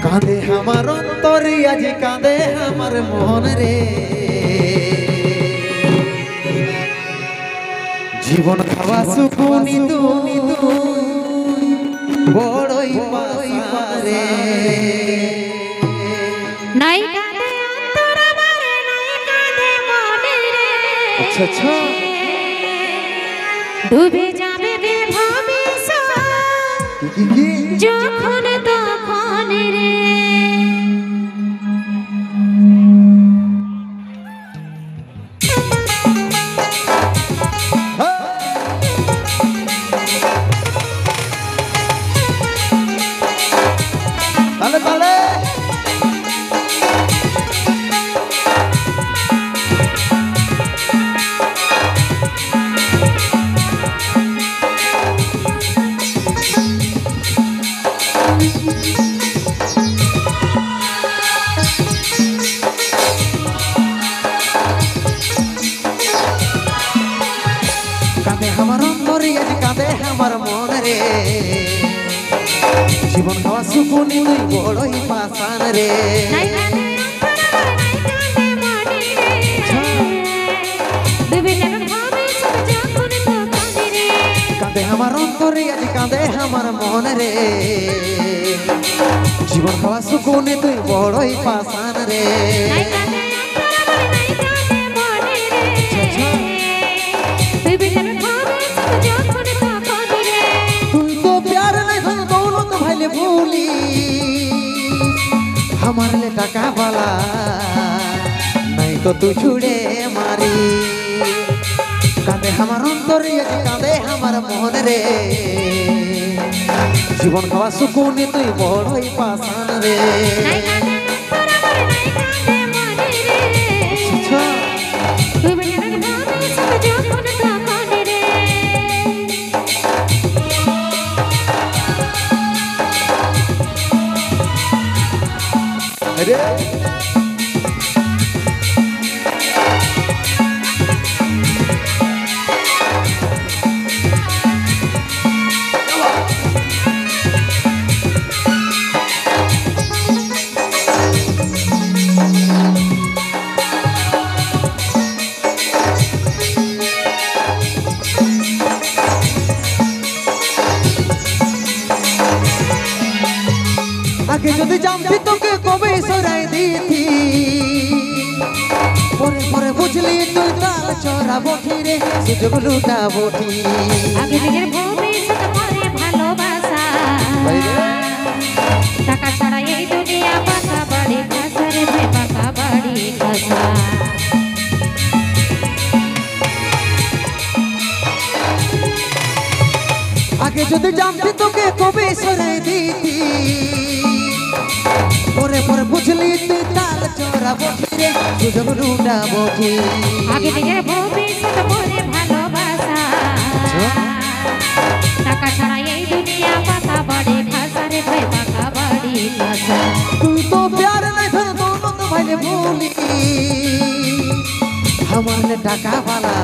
কাঁদে আমার অন্তরে আজি কাঁদে আমার মন রে জীবন খাওয়া সুকুনি তুমি বড়ই পারে নাই কাঁদে অন্তর আমার নাই কাঁদে মন রে আচ্ছা আচ্ছা ডুবে যাবে রে ভবিষ্যৎ কি যখন তখন রে তালে তালে কাঁদে আমার অন্তরে আজ কাঁদে আমার মন রে জীবন খাওয়া সুকুনি তুই বড়ই পাশান রে নাই কাঁদে অন্তর আমার নাই কাঁদে মনে রে ডুবে যাবে ভবিষ্যৎ যখন তখন রে তুই তো প্যার নাই ধন দৌলত ভাইলে ভুলি আমার ले টাকা वाला नहीं तो तू छुड़े मारी কাঁদে আমার অন্তরে আজি কাঁদে আমার মন রে জীবন খাওয়া সুকুনি তুই বড়ই পাশান রে নাই কাঁদে অন্তর আমার নাই কাঁদে মনে রে আচ্ছা ডুবে যাবে ভবিষ্যৎ যখন তখন রে अरे आगे যদি জানতি তোকে কবে সরাই দিতি পরে পরে বুঝলি তুই তাল চড়া বঠি রে সুযোগ লুটা বঠি আগে নিজের ভবিষ্যৎ পরে ভালোবাসা টাকা ছাড়া এই দুনিয়া পাকা বাড়ি খাসা রে ভাই পাকা বাড়ি খাসা আগে যদি জানতি তোকে কবে সরাই দিতি পরে পরে বুঝলি তুই তাল চড়া বঠি রে সুযোগ লুটা বঠি আগে নিজের ভবিষ্যৎ পরে ভালোবাসা টাকা ছাড়া এই দুনিয়া পাকা বাড়ি খাসা রে ভাই পাকা বাড়ি খাসা তুই তো প্যার নাই ধন দৌলত ভাইলে ভুলি আমার ले টাকা वाला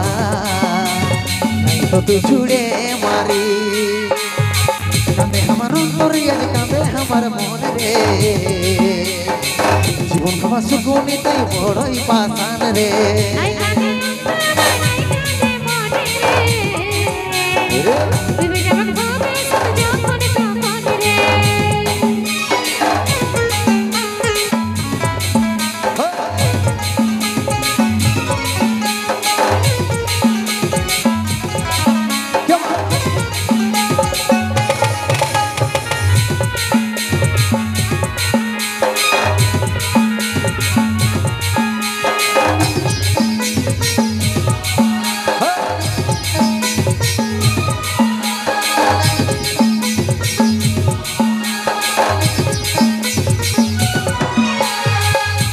नहीं तो तू छुड़े मारी কাঁদে আমার অন্তরে আজ কাঁদে আমার মন রে জীবন খাওয়া সুকুনি তুই বড়ই পাশান রে নাই কাঁদে অন্তর আমার নাই কাঁদে মনে রে ডুবে যাবে ভবিষ্যৎ যখন তখন রে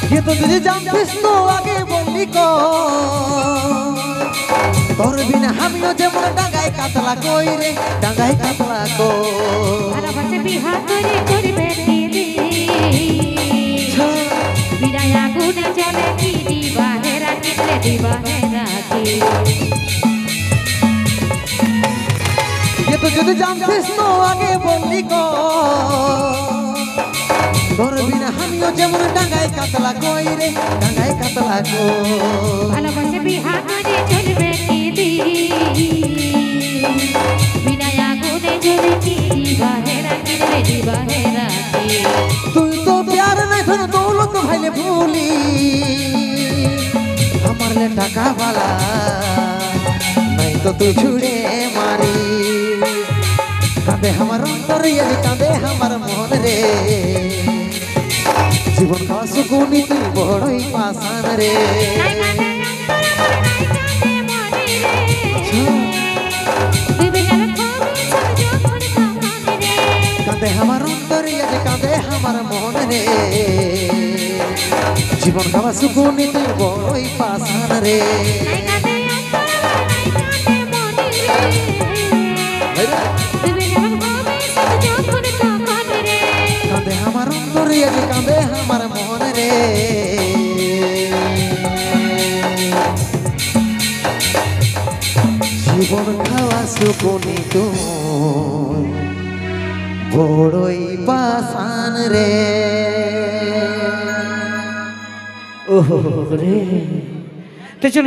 ये तो तुझे জানতিস তো আগে বললি কো তোর বিনা আমিও যেমন ডাঙ্গায় কাতলা কই রে ডাঙ্গায় কাতলা কো ভালোবাসে বিহা করে করবে দিদি বিদায় আগুনে জ্বলে কি দিবা হে রাখি দিবা হে রাখি ये तो যদি জানতিস তো আগে বললি কো তোর যেমন ডাঙ্গায় কাতলা কই রে ডাঙ্গায় কাতলা কই ভালোবাসে বিহা করে চলবে কি দিন বিনা আগুনে জ্বলে কি দিবাহেরা কিনলে দিবাহেরা তুই তো প্যার নাই ধন দৌলত ভাইলে ভুলি আমার লে টাকা वाला নাই তো তুই ছুড়ে মারি কাঁদে আমার অন্তর ये কাঁদে আমার মন রে জীবন কা সুকুনি তুই বড়ই পাশান রে নাই কাঁদে অন্তর আমার নাই কাঁদে মনে রে তুই বিনা খাওয়া সুযোগ মনে কাঁদে আমার অন্তর ये কাঁদে আমার মন রে জীবন কা সুকুনি তুই বড়ই পাশান রে কাঁদে আমার অন্তর ये কাঁদে আমার মন রে জীবন খাওয়া সুকুনি তুই বড়ই পাশান রে ওহ রে তো চলো